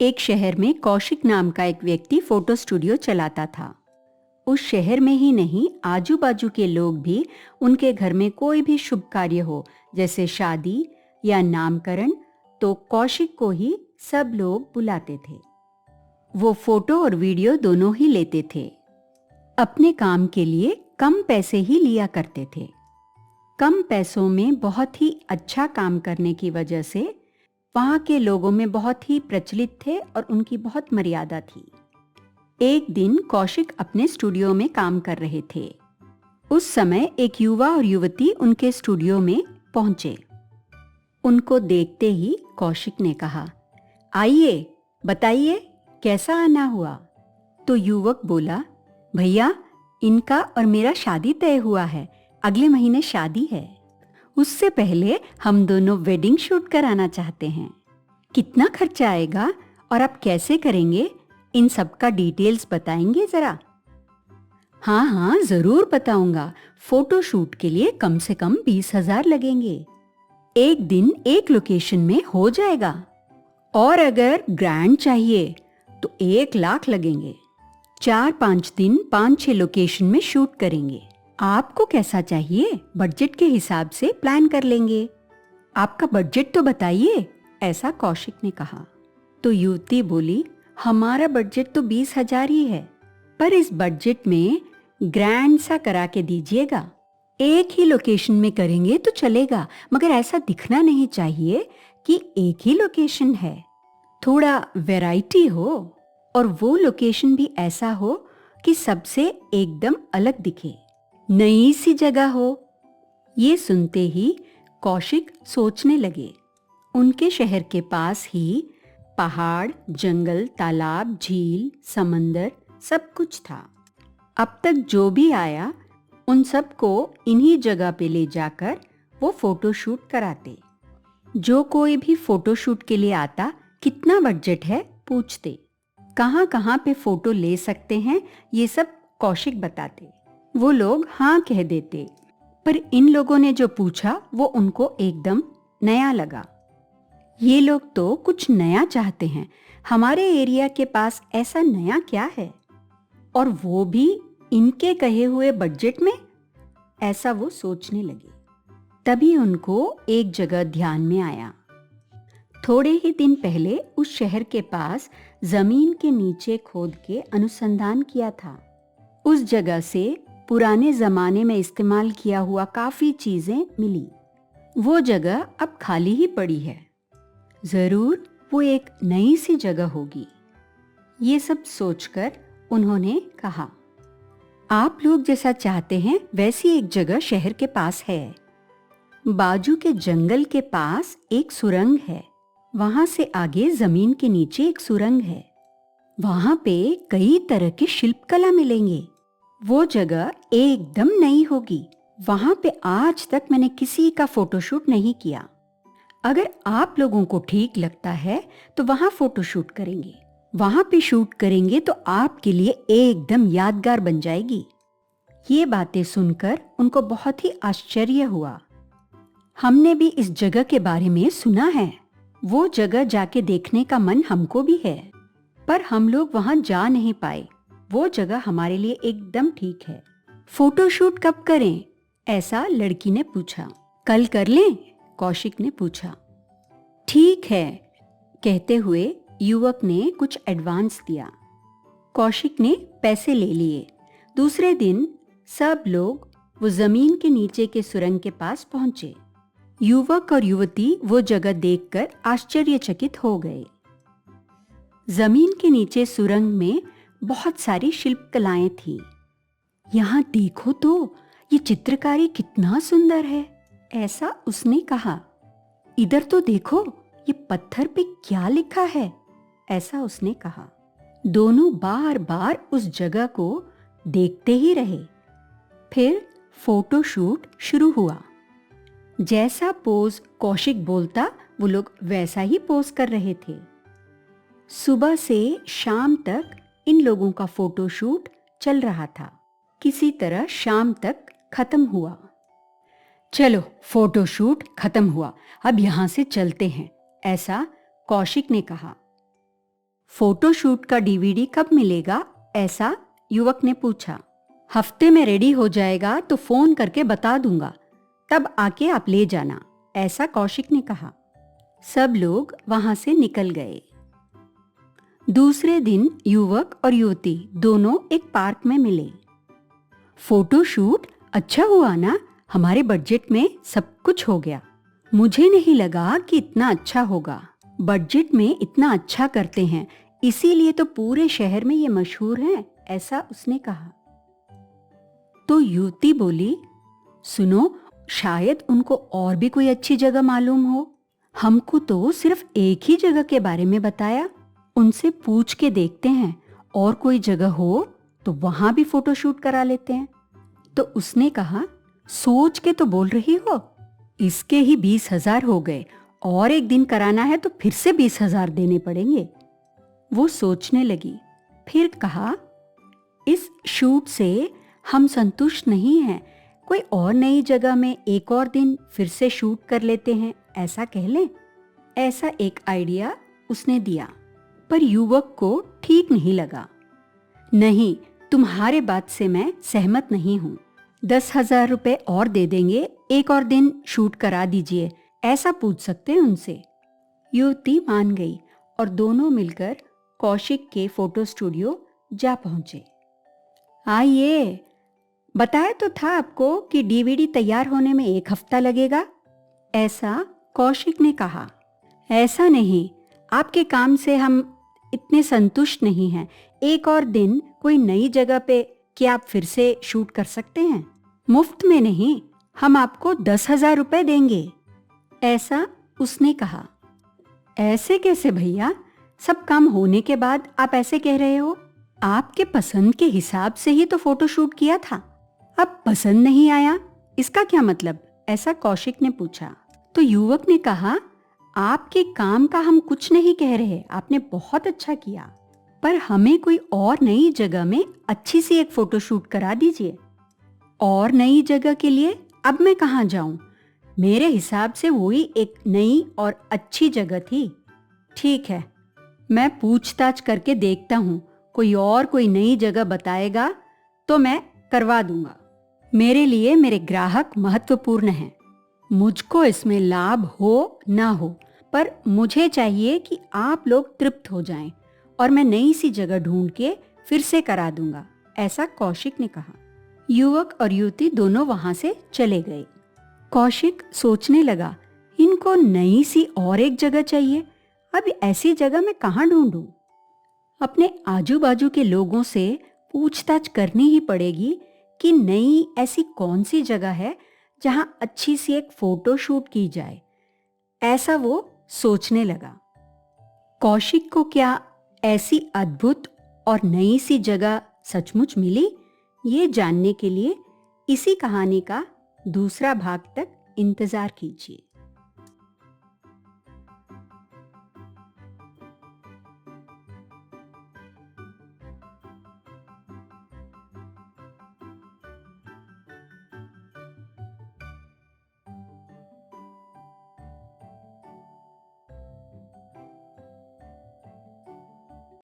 एक शहर में कौशिक नाम का एक व्यक्ति फोटो स्टूडियो चलाता था। उस शहर में ही नहीं, आजू बाजू के लोग भी उनके घर में कोई भी शुभ कार्य हो, जैसे शादी या नामकरण, तो कौशिक को ही सब लोग बुलाते थे। वो फोटो और वीडियो दोनों ही लेते थे। अपने काम के लिए कम पैसे ही लिया करते थे। कम पैसों में बहुत ही अच्छा काम करने की वजह से वहाँ के लोगों में बहुत ही प्रचलित थे और उनकी बहुत मर्यादा थी। एक दिन कौशिक अपने स्टूडियो में काम कर रहे थे। उस समय एक युवा और युवती उनके स्टूडियो में पहुंचे। उनको देखते ही कौशिक ने कहा, आइए बताइए कैसा आना हुआ। तो युवक बोला, भैया इनका और मेरा शादी तय हुआ है, अगले महीने शादी है। उससे पहले हम दोनों वेडिंग शूट कराना चाहते हैं। कितना खर्चा आएगा और आप कैसे करेंगे, इन सब का डिटेल्स बताएंगे जरा। हाँ हाँ जरूर बताऊंगा। फोटो शूट के लिए कम से कम 20,000 लगेंगे। एक दिन एक लोकेशन में हो जाएगा। और अगर ग्रैंड चाहिए तो 1 लाख लगेंगे। 4-5 दिन 5-6 लोकेशन में शूट करेंगे। आपको कैसा चाहिए, बजट के हिसाब से प्लान कर लेंगे। आपका बजट तो बताइए, ऐसा कौशिक ने कहा। तो युवती बोली, हमारा बजट तो 20,000 ही है, पर इस बजट में ग्रैंड सा करा के दीजिएगा। एक ही लोकेशन में करेंगे तो चलेगा, मगर ऐसा दिखना नहीं चाहिए कि एक ही लोकेशन है। थोड़ा वैरायटी हो और वो लोकेशन भी ऐसा हो कि सबसे एकदम अलग दिखे, नई सी जगह हो। ये सुनते ही कौशिक सोचने लगे। उनके शहर के पास ही पहाड़, जंगल, तालाब, झील, समंदर सब कुछ था। अब तक जो भी आया उन सबको इन्हीं जगह पे ले जाकर वो फोटो शूट कराते। जो कोई भी फोटो शूट के लिए आता, कितना बजट है पूछते, कहाँ कहाँ पे फोटो ले सकते हैं, ये सब कौशिक बताते। वो लोग हाँ कह देते, पर इन लोगों ने जो पूछा वो उनको एकदम नया लगा। ये लोग तो कुछ नया चाहते हैं, हमारे एरिया के पास ऐसा नया क्या है, और वो भी इनके कहे हुए बजट में। ऐसा वो सोचने लगे। तभी उनको एक जगह ध्यान में आया। थोड़े ही दिन पहले उस शहर के पास जमीन के नीचे खोद के अनुसंधान किया था। उस जगह से पुराने जमाने में इस्तेमाल किया हुआ काफी चीजें मिली। वो जगह अब खाली ही पड़ी है। जरूर वो एक नई सी जगह होगी। ये सब सोचकर उन्होंने कहा, आप लोग जैसा चाहते हैं वैसी एक जगह शहर के पास है। बाजू के जंगल के पास एक सुरंग है। वहां से आगे जमीन के नीचे एक सुरंग है। वहां पे कई तरह के शिल्पकला मिलेंगे। वो जगह एकदम नई होगी। वहां पे आज तक मैंने किसी का फोटोशूट नहीं किया। अगर आप लोगों को ठीक लगता है तो वहां फोटोशूट करेंगे। वहां पे शूट करेंगे तो आपके लिए एकदम यादगार बन जाएगी। ये बातें सुनकर उनको बहुत ही आश्चर्य हुआ। हमने भी इस जगह के बारे में सुना है। वो जगह जाके देखने का मन हमको भी है, पर हम लोग वहां जा नहीं पाए। वो जगह हमारे लिए एकदम ठीक है। फोटोशूट कब करें, ऐसा लड़की ने पूछा। कल कर लें, कौशिक ने पूछा। ठीक है, कहते हुए युवक ने कुछ एडवांस दिया। कौशिक ने पैसे ले लिए। दूसरे दिन सब लोग वो जमीन के नीचे के सुरंग के पास पहुंचे। युवक और युवती वो जगह देखकर आश्चर्यचकित हो गए। जमीन के नीचे सुरंग में बहुत सारी शिल्पकलाएं थी। यहाँ देखो तो, ये चित्रकारी कितना सुंदर है, ऐसा उसने कहा। इधर तो देखो, ये पत्थर पे क्या लिखा है, ऐसा उसने कहा। दोनों बार बार उस जगह को देखते ही रहे। फिर फोटोशूट शुरू हुआ। जैसा पोज कौशिक बोलता, वो लोग वैसा ही पोज कर रहे थे। सुबह से शाम तक इन लोगों का फोटोशूट चल रहा था। किसी तरह शाम तक खत्म हुआ। चलो, फोटोशूट खत्म हुआ, अब यहाँ से चलते हैं, ऐसा कौशिक ने कहा। फोटोशूट का डीवीडी कब मिलेगा, ऐसा युवक ने पूछा। हफ्ते में रेडी हो जाएगा तो फोन करके बता दूंगा, तब आके आप ले जाना, ऐसा कौशिक ने कहा। सब लोग वहां से निकल गए। दूसरे दिन युवक और युवती दोनों एक पार्क में मिले। फोटोशूट अच्छा हुआ ना, हमारे बजट में सब कुछ हो गया। मुझे नहीं लगा कि इतना अच्छा होगा। बजट में इतना अच्छा करते हैं, इसीलिए तो पूरे शहर में ये मशहूर है, ऐसा उसने कहा। तो युवती बोली, सुनो, शायद उनको और भी कोई अच्छी जगह मालूम हो। हमको तो सिर्फ एक ही जगह के बारे में बताया। उनसे पूछ के देखते हैं, और कोई जगह हो तो वहां भी फोटोशूट करा लेते हैं। तो उसने कहा, सोच के तो बोल रही हो, इसके ही 20,000 हो गए, और एक दिन कराना है तो फिर से 20,000 देने पड़ेंगे। वो सोचने लगी, फिर कहा, इस शूट से हम संतुष्ट नहीं हैं, कोई और नई जगह में एक और दिन फिर से शूट कर लेते हैं, ऐसा कह लें। ऐसा एक आइडिया उसने दिया, पर युवक को ठीक नहीं लगा। नहीं, तुम्हारे बात से मैं सहमत नहीं हूँ। 10,000 रुपए और दे देंगे, एक और दिन शूट करा दीजिए, ऐसा पूछ सकते हैं उनसे। युवती मान गई और दोनों मिलकर कौशिक के फोटो स्टूडियो जा पहुंचे। आइए, बताया तो था आपको कि डीवीडी तैयार होने में 1 हफ्ता लगेगा, ऐसा कौशिक ने कहा। ऐसा नहीं, आपके काम से हम इतने संतुष्ट नहीं हैं। एक और दिन कोई नई जगह पे क्या आप फिर से शूट कर सकते हैं? मुफ्त में नहीं, हम आपको 10,000 रुपए देंगे, ऐसा उसने कहा। ऐसे कैसे भैया, सब काम होने के बाद आप ऐसे कह रहे हो? आपके पसंद के हिसाब से ही तो फोटो शूट किया था। अब पसंद नहीं आया, इसका क्या मतलब, ऐसा कौशिक ने पूछा। तो युवक ने कहा, आपके काम का हम कुछ नहीं कह रहे, आपने बहुत अच्छा किया, पर हमें कोई और नई जगह में अच्छी सी एक फोटो शूट करा दीजिए। और नई जगह के लिए अब मैं कहाँ जाऊं? मेरे हिसाब से वही एक नई और अच्छी जगह थी। ठीक है, मैं पूछताछ करके देखता हूँ, कोई नई जगह बताएगा तो मैं करवा दूंगा। मेरे लिए मेरे ग्राहक महत्वपूर्ण हैं। मुझको इसमें लाभ हो ना हो, पर मुझे चाहिए कि आप लोग तृप्त हो जाएं, और मैं नई सी जगह ढूंढ के फिर से करा दूंगा, ऐसा कौशिक ने कहा। युवक और युवती दोनों वहां से चले गए। कौशिक सोचने लगा, इनको नई सी और एक जगह चाहिए, अब ऐसी जगह मैं कहाँ ढूंढूं? अपने आजू बाजू के लोगों से पूछताछ करनी ही पड़ेगी कि नई ऐसी कौन सी जगह है जहां अच्छी सी एक फोटो शूट की जाए, ऐसा वो सोचने लगा। कौशिक को क्या ऐसी अद्भुत और नई सी जगह सचमुच मिली? ये जानने के लिए इसी कहानी का दूसरा भाग तक इंतजार कीजिए।